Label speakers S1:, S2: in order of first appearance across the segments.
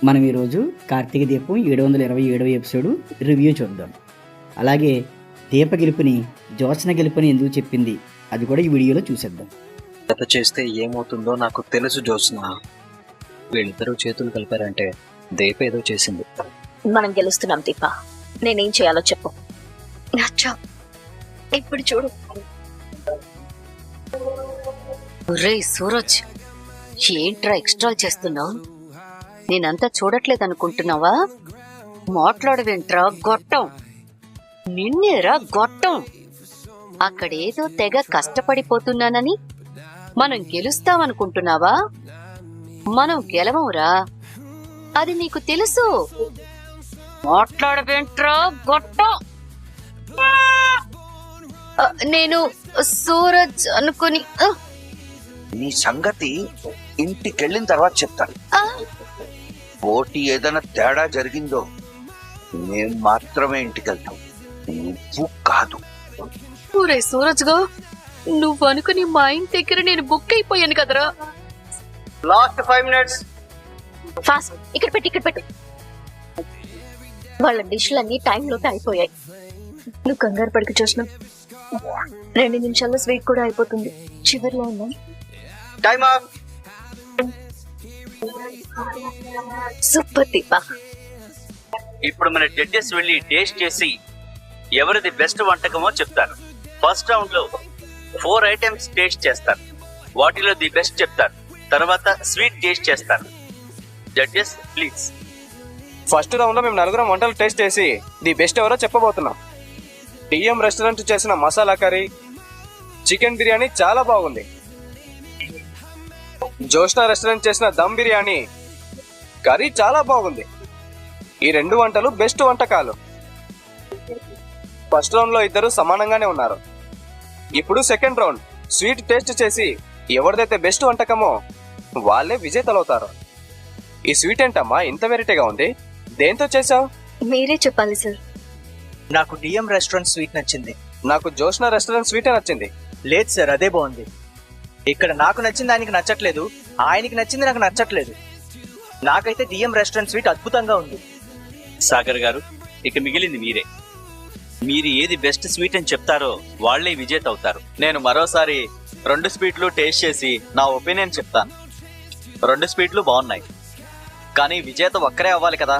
S1: మనం ఈరోజు కార్తీక దీపం 727వ ఎపిసోడ్ రివ్యూ చూద్దాం. అలాగే దీప గెలుపుని జ్యోత్స్న గెలుపుని ఎందుకు చెప్పింది అది కూడా ఈ వీడియోలో చూసేద్దాం.
S2: గత చేస్తే ఏమవుతుందో నాకు తెలుసు జ్యోత్స్న. వీళ్ళిద్దరూ చేతులు కలిపారంటే దీప ఏదో చేసింది.
S3: మనం గెలుస్తున్నాం దీప. నేనేం చేయాలో చెప్పు. అచ్చా ఇప్పుడు చూడు.
S4: రే సూరజ్, ఏంట్రా ఎక్స్ట్రా చేస్తున్నావు? నేనంతా చూడట్లేదు అనుకుంటున్నావా? మాట్లాడవేంట్రా గొట్టం, నిన్నేరా గొట్టం. అక్కడేదో తెగ కష్టపడిపోతున్నానని మనం గెలుస్తామనుకుంటున్నావా? మనం గెలవవురా, అది నీకు తెలుసు. మాట్లాడవేంట్రా గొట్టం. నేను సూరజ్ అనుకుని
S5: నీ సంగతి ఇంటికెళ్ళిన తర్వాత చెప్తాను. పోటీ ఏదైనా తేడా జరిగిందో మేము మాత్రమే ఇంటికెళ్తాం, నువ్వు కాదు.
S4: ఊరే సూరజ్ గా, నువ్వు అనుకుని మా ఇంటి దగ్గర నేను బుక్ అయిపోయాను కదరా.
S2: Last 5 minutes.
S3: ఫాస్ట్ ఇక్కడ పెట్టు. వాళ్ళ డిష్లన్నీ టైంలోకి అయిపోయాయి. నువ్వు కంగారు పడికి చూసిన 2 నిమిషాల్లో స్వీట్ కూడా అయిపోతుంది. చివరిలో ఉన్నాం.
S2: Time up.
S3: సూపర్ దీప.
S6: ఇప్పుడు మన జడ్జెస్ వెళ్ళి టేస్ట్ చేసి ఎవరిది బెస్ట్ వంటకమో చెప్తారు. ఫస్ట్ రౌండ్ లో 4 ఐటమ్స్ టేస్ట్ చేస్తారు. వాటిలో ది బెస్ట్ చెప్తారు. తర్వాత స్వీట్ టేస్ట్ చేస్తారు. Judges please.
S2: ఫస్ట్ రౌండ్ లో మేము 4 వంటలు టేస్ట్ చేసి ది బెస్ట్ ఎవరో చెప్పబోతున్నాం. డిఎం రెస్టారెంట్ చేసిన మసాలా కర్రీ, చికెన్ బిర్యానీ చాలా బాగుంది. జ్యోత్స్న రెస్టారెంట్ చేసిన దమ్ బిర్యానీ కర్రీ చాలా బాగుంది. ఈ 2 వంటలు బెస్ట్ వంటకాలు. ఫస్ట్ రౌండ్ లో ఇద్దరు సమానంగానే ఉన్నారు. ఇప్పుడు సెకండ్ రౌండ్ స్వీట్ టేస్ట్ చేసి ఎవరిదైతే బెస్ట్ వంటకమో వాళ్ళే విజేతలవుతారు. ఈ స్వీట్ ఏంటమ్మా ఇంత వెరైటీగా ఉంది? దేంతో చేసావు?
S3: మీరే చెప్పాలి సార్.
S2: నాకు డిఎం రెస్టారెంట్ స్వీట్ నచ్చింది. నాకు జ్యోత్స్న రెస్టారెంట్ స్వీటే నచ్చింది.
S7: లేదు సార్, అదే బాగుంది. ఇక్కడ నాకు నచ్చింది ఆయనకి నచ్చట్లేదు, ఆయనకి నచ్చింది నాకు నచ్చట్లేదు. నాకైతే డిఎం రెస్టారెంట్ స్వీట్ అద్భుతంగా ఉంది.
S6: సాగర్ గారు, ఇక మిగిలింది మీరే. మీరు ఏది బెస్ట్ స్వీట్ అని చెప్తారో వాళ్లే విజేత అవుతారు.
S7: నేను మరోసారి 2 స్వీట్లు టేస్ట్ చేసి నా ఒపీనియన్ చెప్తాను. 2 స్వీట్లు బాగున్నాయి, కానీ విజేత ఒక్కరే అవ్వాలి కదా.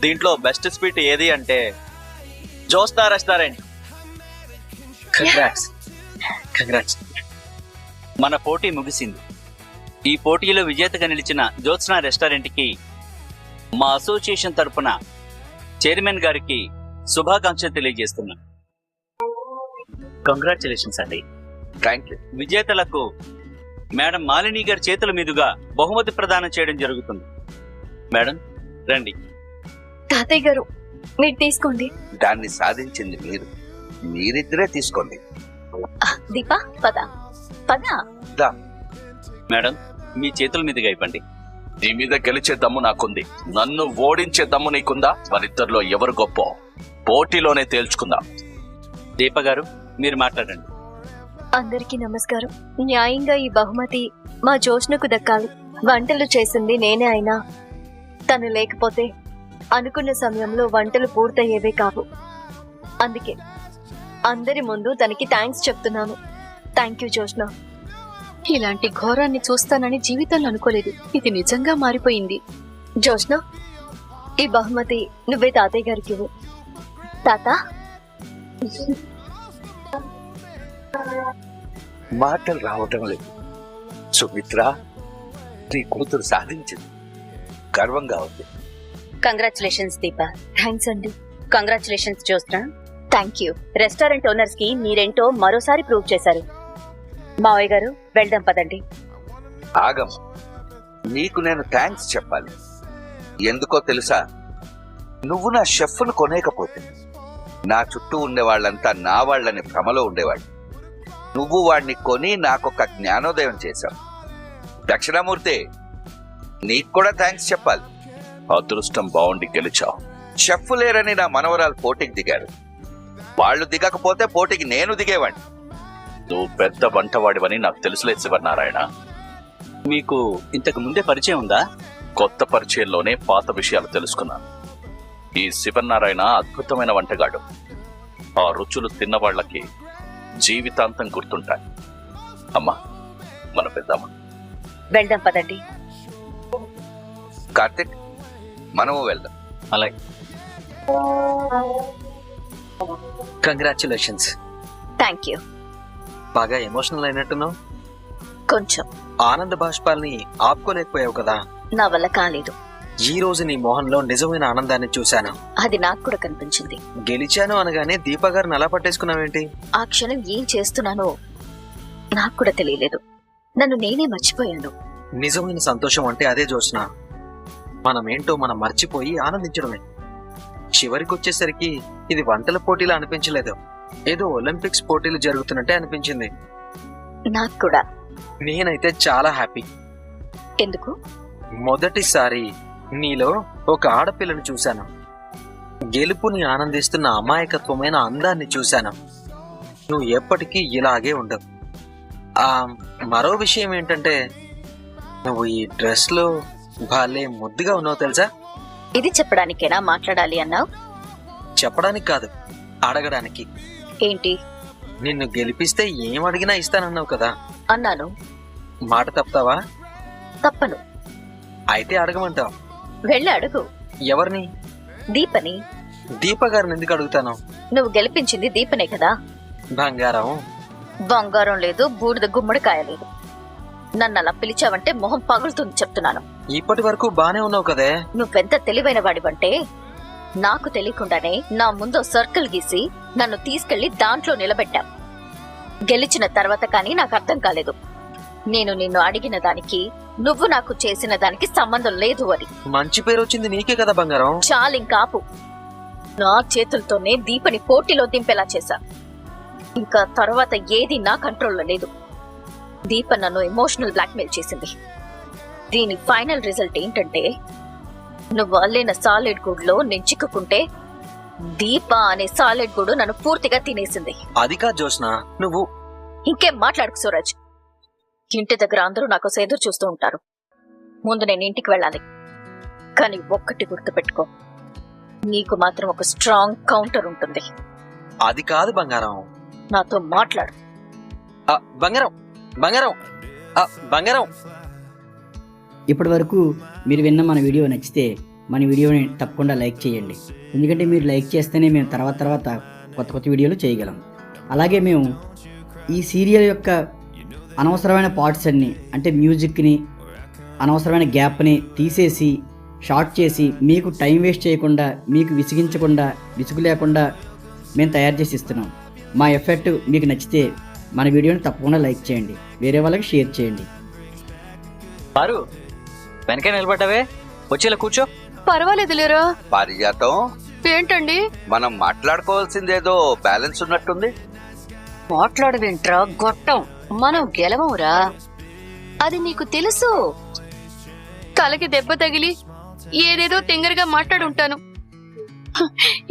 S7: దీంట్లో బెస్ట్ స్వీట్ ఏది అంటే జ్యోత్స్న రెస్టారెంట్.
S6: కంగ్రాట్స్. మన పోటీ ముగిసింది. ఈ పోటీలో విజేతగా నిలిచిన జ్యోత్స్న రెస్టారెంట్ కి మా అసోసియేషన్ తరపున చైర్మన్ గారికి శుభాకాంక్షలు తెలియజేస్తున్నాం. కంగ్రాచులేషన్స్ అండి.
S5: Thank you.
S6: విజేతలకు మేడం మాలిని గారి చేతుల మీదుగా బహుమతి ప్రదానం చేయడం జరుగుతుంది. మేడం రండి.
S3: తాతయ్య గారు మీరు తీసుకోండి.
S5: దాన్ని సాధించింది మీరిద్దరే తీసుకోండి.
S3: దీప పద.
S5: దా.
S6: మేడం మీ చేతుల మీదుగా ఇవ్వండి.
S8: నీ మీద గెలిచే దమ్ము నాకుంది, నన్ను ఓడించే దమ్ము నీకుందా? మరిద్దరిలో ఎవరు గొప్ప పోటీలోనే తేల్చుకుందాం.
S6: దీప గారు మీరు మాట్లాడండి.
S3: అందరికీ నమస్కారం. న్యాయంగా ఈ బహుమతి మా జ్యోత్స్నకు దక్కాలి. వంటలు చేసింది నేనే అయినా తను లేకపోతే అనుకున్న సమయంలో వంటలు పూర్తయ్యేవే కావు. అందుకే అందరి ముందు తనకి థ్యాంక్స్ చెప్తున్నాను. Thank you Jyotsna.
S4: ఇలాంటి ఘోరాన్ని చూస్తానని జీవితంలో అనుకోలేదు. ఇది నిజంగా మారిపోయింది.
S3: జ్యోత్స్న, ఈ బహుమతి నువ్వే తాతయ్య గారికి ఇవ్వు. తాత.
S5: మాటలు రావటం లేదు. సుమిత్ర, నీ కూతురు సాధించింది, గర్వంగా ఉంది.
S4: కంగ్రాచులేషన్స్ దీప.
S3: థ్యాంక్స్ అండి.
S4: Congratulations Jyotsna.
S3: Thank you.
S4: Restaurant owners కి మీరేంటో మరోసారి ప్రూవ్ చేశారు. మావయ్య గారు వెళ్దాం పదండి.
S5: ఆగమ్మ, నీకు నేను థ్యాంక్స్ చెప్పాలి. ఎందుకో తెలుసా? నువ్వు నా షెఫ్ను కొనేకపోతే నా చుట్టూ ఉండే వాళ్ళంతా నా వాళ్ళని భ్రమలో ఉండేవాళ్ళు. నువ్వు వాడిని కొని నాకొక జ్ఞానోదయం చేశావు. దక్షిణామూర్తి, నీకు కూడా థ్యాంక్స్ చెప్పాలి.
S8: అదృష్టం బాగుండి గెలిచావు.
S5: షెఫ్ లేరని నా మనవరాలు పోటీకి దిగారు. వాళ్ళు దిగకపోతే పోటీకి నేను దిగేవాడిని.
S8: నువ్వు పెద్ద వంటవాడివని నాకు తెలుసులేదు శివనారాయణ.
S6: మీకు ఇంతకు ముందే పరిచయం ఉందా?
S8: కొత్త పరిచయంలోనే పాత విషయాలు తెలుసుకున్నాను. ఈ శివనారాయణ అద్భుతమైన వంటగాడు. ఆ రుచులు తిన్న వాళ్ళకి జీవితాంతం గుర్తుంటాయి. అమ్మా, మన పెద్దమ్మ.
S4: వెళ్దాం పదండి.
S5: కార్తిక్, మనము వెళ్దాం.
S7: అలాగే. కంగ్రాచులేషన్స్.
S3: Thank you.
S7: బాగా ఎమోషనల్ అయినట్టున్నావు.
S3: కొంచెం.
S7: ఆనంద బాష్పాల్ని ఆపుకోలేకపోయావు కదా.
S3: నా వల్ల కాలేదు.
S7: ఈ రోజు నీ మొహంలో నిజమైన ఆనందాన్ని చూశాను.
S3: అది నాకు కూడా కనిపించింది.
S7: గెలిచాను అనగానే దీపా గారిని అలా పట్టేసుకున్నావేంటి?
S3: ఆ క్షణం ఏం చేస్తున్నానో నాకు కూడా తెలియలేదు. నన్ను నేనే మర్చిపోయాను.
S7: నిజమైన సంతోషం అంటే అదే జోష్న. మనమేంటో మనం మర్చిపోయి ఆనందించడమే. చివరికి వచ్చేసరికి ఇది వంటల పోటీలా అనిపించలేదు, ఏదో ఒలింపిక్స్ పోటీలు జరుగుతున్నట్టే అనిపించింది.
S3: నాకు కూడా.
S7: నేనైతే చాలా హ్యాపీ.
S3: ఎందుకు?
S7: మొదటిసారి నీలో ఒక ఆడపిల్లను చూశాను. గెలుపుని ఆనందిస్తున్న అమాయకత్వమైన అందాన్ని చూశాను. నువ్వు ఎప్పటికీ ఇలాగే ఉండవు. మరో విషయం ఏంటంటే, నువ్వు ఈ డ్రెస్ లో భలే ముద్దుగా ఉన్నావు తెలుసా.
S3: ఇది చెప్పడానికేనా మాట్లాడాలి అన్నావు?
S7: చెప్పడానికి కాదు, అడగడానికి.
S3: ఏంటి?
S7: నిన్ను గెలిపిస్తే ఏం అడిగినా ఇస్తానన్నావు కదా.
S3: అన్నాను.
S7: మాట తప్పుతావా?
S3: తప్పను.
S7: అయితే అడగమంటావు.
S3: వెళ్ళి అడుగు.
S7: ఎవరిని?
S3: దీపని.
S7: దీప గారిని ఎందుకు అడుగుతాను?
S3: నువ్వు గెలిపించింది దీపనే కదా.
S7: బంగారం.
S3: బంగారం లేదు, బూడిద గుమ్మడికాయ లేదు. నన్ను అలా పిలిచావంటే మొహం పగులుతుంది చెప్తున్నాను.
S7: ఇప్పటి వరకు బానే ఉన్నావు కదే.
S3: నువ్వెంత తెలివైన వాడివంటే, నాకు తెలియకుండానే నా ముందు సర్కిల్ గీసి నన్ను తీసుకెళ్లి దాంట్లో నిలబెట్టావు. గెలిచిన తర్వాత కానీ నాకు అర్థం కాలేదు. నేను నిన్ను అడిగిన దానికి నువ్వు నాకు చేసిన దానికి సంబంధం లేదు అని.
S7: మంచి పేరు వచ్చింది నీకే కదా బంగారం.
S3: చాలింకాపు. నా చేతులతోనే దీపని పోటీలో దింపేలా చేశా. ఇంకా తర్వాత ఏది నా కంట్రోల్లో లేదు. దీప నన్ను ఎమోషనల్ బ్లాక్మెయిల్ చేసింది. దీని ఫైనల్ రిజల్ట్ ఏంటంటే, నువ్వు అల్లిన సాలిడ్ గుడ్లో నేను చిక్కుకుంటే దీప అనే సాలిడ్ గుడు నన్ను పూర్తిగా తినేసింది.
S7: అది కాదు జోష్న, నువ్వు
S3: ఇంకేం మాట్లాడుకు సూరజ్. ఇంటి దగ్గర అందరూ నాకు ఎదురు చూస్తూ ఉంటారు. ముందు నేను ఇంటికి వెళ్ళాలి. కానీ ఒక్కటి గుర్తుపెట్టుకో, నీకు మాత్రం ఒక స్ట్రాంగ్ కౌంటర్ ఉంటుంది.
S7: అది కాదు బంగారం.
S3: నాతో మాట్లాడు.
S7: బంగారం బంగారం బంగారం.
S1: ఇప్పటి వరకు మీరు విన్న మన వీడియో నచ్చితే మన వీడియోని తప్పకుండా లైక్ చేయండి. ఎందుకంటే మీరు లైక్ చేస్తేనే మేము తర్వాత కొత్త వీడియోలు చేయగలం. అలాగే మేము ఈ సీరియల్ యొక్క అనవసరమైన పార్ట్స్ అన్నీ, అంటే మ్యూజిక్ని, అనవసరమైన గ్యాప్ని తీసేసి షార్ట్ చేసి మీకు టైం వేస్ట్ చేయకుండా, మీకు విసుగు లేకుండా మేము తయారు చేసి ఇస్తున్నాం. మా ఎఫెక్ట్ మీకు నచ్చితే మన వీడియోని తప్పకుండా లైక్ చేయండి, వేరే వాళ్ళకి షేర్ చేయండి.
S7: పారు, వెనకే నిలబడ్డావే, వచ్చేలా కూర్చో.
S3: పర్వాలేదు లేరా.
S5: పారిజాతం,
S3: ఏంటండి?
S5: మనం మాట్లాడుకోవాల్సిందేదో బ్యాలెన్స్ ఉన్నట్టుంది.
S3: మాట్లాడవేంట్రా గొట్టం. మనం గెలవవురా, అది నీకు తెలుసు.
S9: తలకి దెబ్బ తగిలి ఏదేదో తింగరగా మాట్లాడుంటాను.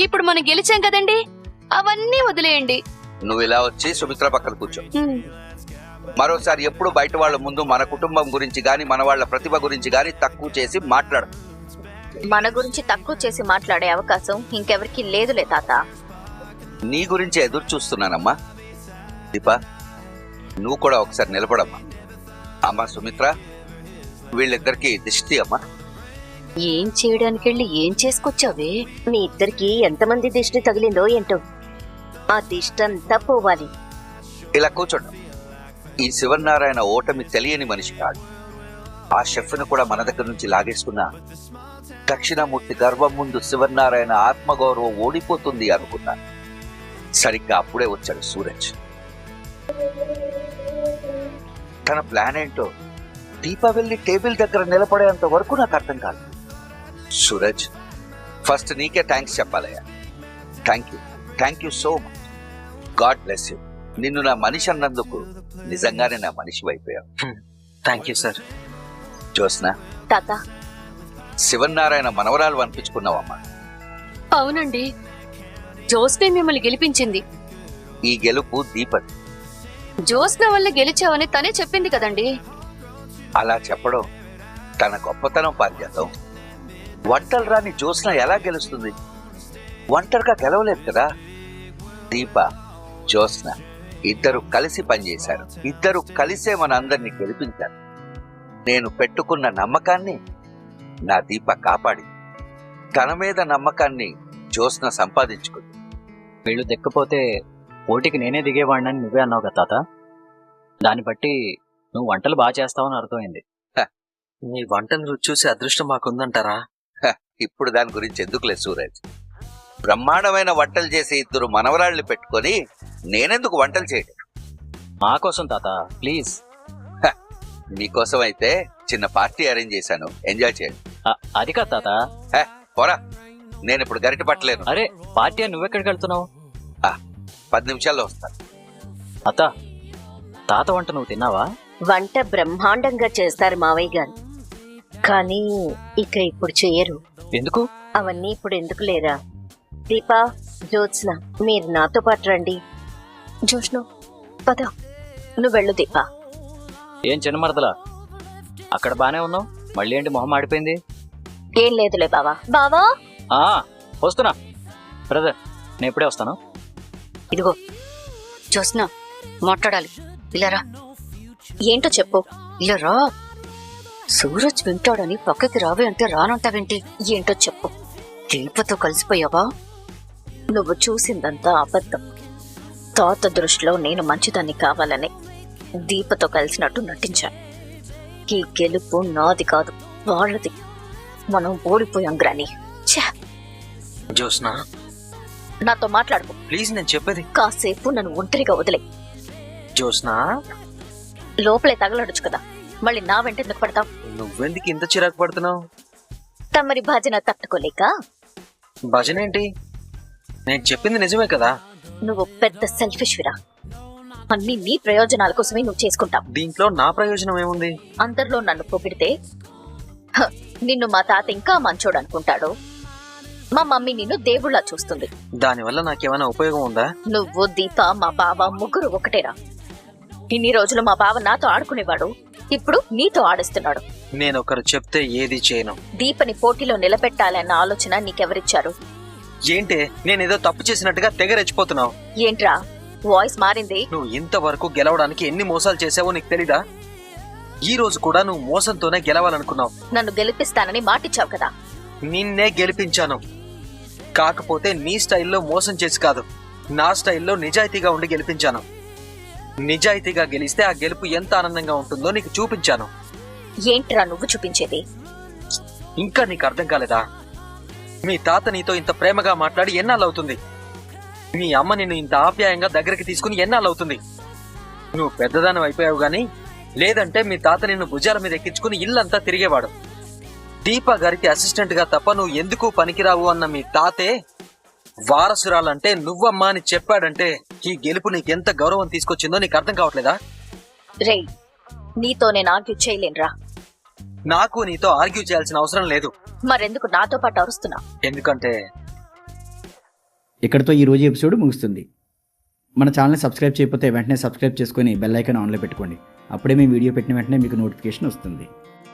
S9: ఇప్పుడు మనం గెలిచాం కదండి, అవన్నీ వదిలేయండి.
S5: నువ్వు ఇలా వచ్చి సుమిత్ర పక్కన కూర్చో. మరోసారి ఎప్పుడు బయట వాళ్ళ ముందు మన కుటుంబం గురించి గాని, మన వాళ్ళ ప్రతిభ గురించి గాని తక్కువ చేసి మాట్లాడు.
S3: మన గురించి తక్కువ చేసి మాట్లాడే అవకాశం ఇంకెవరికి లేదులే తాత.
S5: నీ గురించి ఎదురు చూస్తున్నానమ్మా. దీపా, నువ్వు కూడా ఒకసారి నిలబడమ్మా. అమ్మా సుమిత్ర, వీళ్ళిద్దరికి దిష్టి అమ్మా.
S3: ఏం చేయడానికి వెళ్ళి ఏం చేసుకొచ్చావే? మీ ఇద్దరికి ఎంతమంది దిష్టి తగిలిందో ఏంటో. ఆ దిష్టంతా పోవాలి.
S5: ఇలా కూర్చోండి. ఈ శివనారాయణ ఓటమి తెలియని మనిషి కాదు. ఆ షెఫ్ను కూడా మన దగ్గర నుంచి లాగేసుకున్న దక్షిణామూర్తి గర్వం ముందు శివనారాయణ ఆత్మగౌరవం ఓడిపోతుంది అనుకున్నా. సరిగ్గా అప్పుడే వచ్చాడు సూరజ్. తన ప్లాన్ ఏంటో దీపా వెళ్ళి టేబుల్ దగ్గర నిలబడేంత వరకు నాకు అర్థం కాదు. సూరజ్, ఫస్ట్ నీకే థ్యాంక్స్ చెప్పాలయ్యా. Thank you so much. God bless you. నిన్ను నా మనిషి అన్నందుకు నిజంగానే నా మనిషి అయిపోయావు.
S7: Thank you sir.
S5: జోస్నా,
S3: తాత,
S5: శివనారాయణ మనవరాలు అనిపించుకున్నావమ్మా.
S9: అవునండి, జోస్నే మిమ్మల్ని గెలిపించింది.
S5: ఈ గెలుపు దీపది.
S9: జోస్న వల్ల గెలిచావని తనే చెప్పింది కదండి.
S5: అలా చెప్పడం తన గొప్పతనం పారిజాతం. వంటలు రాని జ్యోత్స్న ఎలా గెలుస్తుంది? ఒంటరిగా గెలవలేదు కదా. దీప, జ్యోత్స్న ఇద్దరు కలిసి పనిచేశారు. ఇద్దరు కలిసే మన అందరినీ గెలిపించారు. నేను పెట్టుకున్న నమ్మకాన్ని నా దీప కాపాడింది. తన మీద నమ్మకాన్ని జ్యోత్స్న సంపాదించుకుంది.
S7: వీళ్ళు దిక్కపోతే పోటీకి నేనే దిగేవాడినని నువ్వే అన్నావు కదా తాత. దాన్ని బట్టి నువ్వు వంటలు బాగా చేస్తావని అర్థమైంది.
S10: నీ వంటను రుచి చూసి అదృష్టం మాకుందంటారా?
S5: ఇప్పుడు దాని గురించి ఎందుకులే సూరజ్. బ్రహ్మాండమైన వంటలు చేసే ఇద్దరు మనవరాళ్లు పెట్టుకొని నేనెందుకు వంటలు చేయడం?
S7: మా కోసం తాత, ప్లీజ్.
S5: మీకోసం అయితే చిన్న పార్టీ అరేంజ్ చేశాను, ఎంజాయ్ చేయండి.
S7: అది కాదు తాత.
S5: పోరా, నేను ఇప్పుడు గరిట పట్టలేను.
S7: అరే పార్టీ అని నువ్వెక్కడికి వెళ్తున్నావు?
S5: 10 నిమిషాల్లో వస్తాను.
S7: అత్త, తాత వంట నువ్వు తిన్నావా?
S4: వంట బ్రహ్మాండంగా చేస్తారు మావయ్య గారు, కానీ ఇక ఇప్పుడు చెయ్యరు.
S7: ఎందుకు?
S4: అవన్నీ ఇప్పుడు ఎందుకు లేరా? దీపా, జ్యోత్స్న మీరు నాతో పాటు రండి.
S3: జోష్ను పద. నువ్వు వెళ్ళు దీపా.
S7: ఏం చిన్న మరదలా, అక్కడ బానే ఉన్నావు, మళ్ళీ ఏంటి మొహం ఆడిపోయింది?
S3: ఏం లేదులే బావా. బావా
S7: వస్తున్నా బ్రదర్, నేను ఇప్పుడే వస్తాను.
S9: ఇదిగో జోస్నా, మాట్లాడాలి. ఇలా రా.
S3: ఏంటో చెప్పు.
S9: ఇలా రా. సూరజ్ వింటాడని పక్కకి రావే అంటే రానంటావేంటి?
S3: ఏంటో చెప్పు.
S9: దీపతో కలిసిపోయావా?
S3: నువ్వు చూసిందంతా అబద్ధం. తాత దృష్టిలో నేను మంచిదాన్ని కావాలని దీపతో కలిసినట్టు నటించాను. ఈ గెలుపు నాది కాదు, వాళ్ళది. మనం ఓడిపోయాం గ్రాని.
S10: జ్యోత్స్న,
S3: నాతో మాట్లాడుకో
S10: ప్లీజ్, నేను చెప్పేది.
S3: కాసేపు నన్ను ఒంటరిగా వదిలే.
S10: జ్యోత్స్న,
S3: లోపలే తగలడొచ్చు కదా, మళ్ళీ నా వెంట ఎందుకు పడతావు?
S10: నువ్వెందుకు ఇంత చిరాకు పడుతున్నావు?
S3: తమరి భజన తట్టుకోలేక.
S10: భజన ఏంటి? నేను చెప్పింది నిజమే కదా.
S3: నువ్వు పెద్ద సెల్ఫిష్ విరా. అన్ని నీ ప్రయోజనాల కోసమే నువ్వు చేసుకుంటావు.
S10: దీంట్లో నా ప్రయోజనం ఏముంది?
S3: అందరిలో నన్ను పొగిడితే నిన్ను మా తాత ఇంకా మంచోడు అనుకుంటాడు. మా మమ్మీ నిన్ను దేవుళ్ళ చూస్తుంది.
S10: దానివల్ల నాకేమైనా ఉపయోగం ఉందా?
S3: నువ్వు, దీప, మా బావ ముగ్గురు ఒకటేరా. ఇన్ని రోజులు మా బావ నాతో ఆడుకునేవాడు, ఇప్పుడు నీతో ఆడిస్తున్నాడు.
S10: నేను ఒకరు చెప్తే ఏది చేయను.
S3: దీపని పోటీలో నిలబెట్టాలన్న ఆలోచన నీకెవరిచ్చారు?
S10: ఏంటే నేనేదో తప్పు చేసినట్టుగా తెగ రెచ్చిపోతున్నావు?
S3: ఏంట్రా వాయిస్ మారింది?
S10: నువ్వు ఇంతవరకు గెలవడానికి ఎన్ని మోసాలు చేసావో నీకు తెలీదా? ఈ రోజు కూడా నువ్వు మోసంతోనే గెలవాలనుకున్నావు.
S3: నన్ను గెలిపిస్తానని మాటిచ్చావు కదా.
S10: నిన్నే గెలిపించాను, కాకపోతే నీ స్టైల్లో మోసం చేసి కాదు, నా స్టైల్లో నిజాయితీగా ఉండి గెలిపించాను. నిజాయితీగా గెలిస్తే ఆ గెలుపు ఎంత ఆనందంగా ఉంటుందో నీకు చూపించాను.
S3: ఏంట్రా నువ్వు చూపించేది?
S10: ఇంకా నీకు అర్థం కాలేదా? మీ తాత నీతో ఇంత ప్రేమగా మాట్లాడి ఎన్నాళ్ళవుతుంది? మీ అమ్మ నిన్ను ఇంత ఆప్యాయంగా దగ్గరికి తీసుకుని ఎన్నాళ్ళవుతుంది? నువ్వు పెద్దదానం అయిపోయావు గాని, లేదంటే మీ తాత నిన్ను భుజాల మీద ఎక్కించుకుని ఇల్లంతా తిరిగేవాడు. దీపా గారికి అసిస్టెంట్ గా తప్ప నువ్వు ఎందుకు పనికిరావు అన్న మీ తాతే వారసురాలంటే నువ్వమ్మా అని చెప్పాడంటే ఈ గెలుపు నీకెంత గౌరవం తీసుకొచ్చిందో నీకు అర్థం కావట్లేదా?
S3: రేయ్, నీతో నేను ఆర్గ్యూ చేయలేనురా.
S10: నాకు నీతో ఆర్గ్యూ చేయాల్సిన అవసరం లేదు.
S3: మరెందుకు నాతో పాటు అరుస్తున్నా?
S10: ఎందుకంటే
S1: ఇక్కడితో ఈ రోజు ఎపిసోడ్ ముగుస్తుంది. మన ఛానల్ని సబ్స్క్రైబ్ చేయకపోతే వెంటనే సబ్స్క్రైబ్ చేసుకొని బెల్ ఐకాన్ ఆన్లో పెట్టుకోండి. అప్పుడే మేము వీడియో పెట్టిన వెంటనే మీకు నోటిఫికేషన్ వస్తుంది.